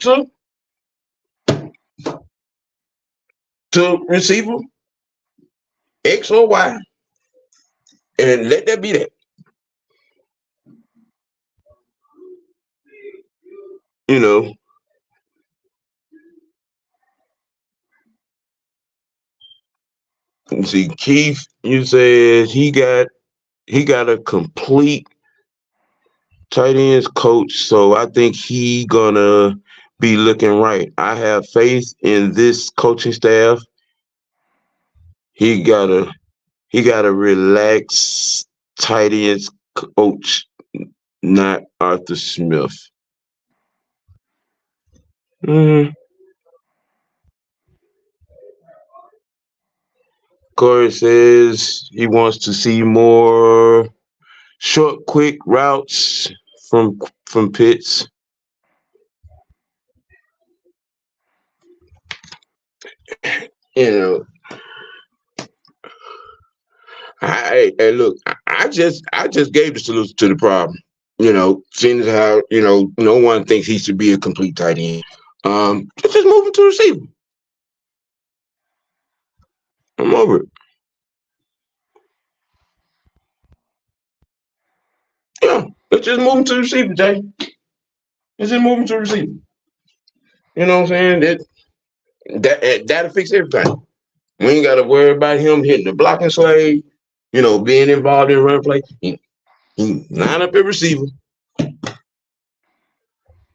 to receiver X or Y, and let that be that. You know, see, Keith, you said he got a complete tight ends coach, so I think he gonna be looking right. I have faith in this coaching staff. He gotta relax tight ends coach, not Arthur Smith. Mm-hmm. Corey says he wants to see more short, quick routes from Pitts. You know, look, I just gave the solution to the problem. You know, seeing as how no one thinks he should be a complete tight end. Just move him to receiver. I'm over it. Yeah, let's just move him to receiver, Jay. Let's just move him to receiver. You know what I'm saying? That'll fix everything. We ain't got to worry about him hitting the blocking slave. Being involved in run play. He line up a receiver and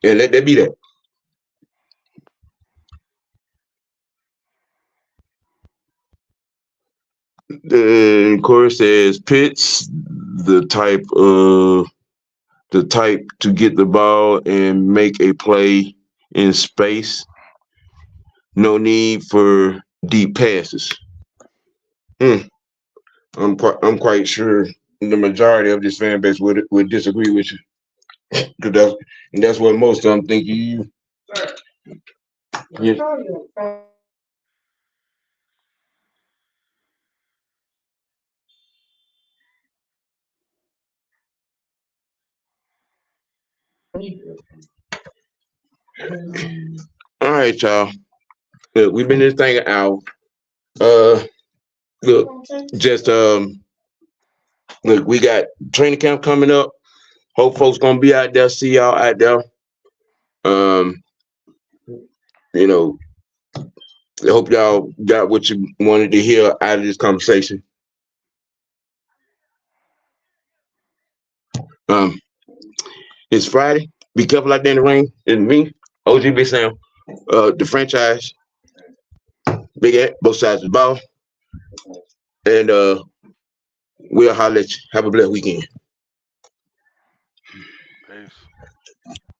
let that be that. Of course, says Pitts, the type to get the ball and make a play in space. No need for deep passes. I'm quite sure the majority of this fan base would disagree with you, because that's what most of them think you. Yeah. All right, y'all. Look, we've been this thing an hour. Look, just look, we got training camp coming up. Hope folks gonna be out there. See y'all out there. Um, you know, I hope y'all got what you wanted to hear out of this conversation. Um, it's Friday. Be careful out there in the rain. It's me, OGBigsam, the franchise, Big Ant, both sides of the ball, and we'll holler at you. Have a blessed weekend. Peace.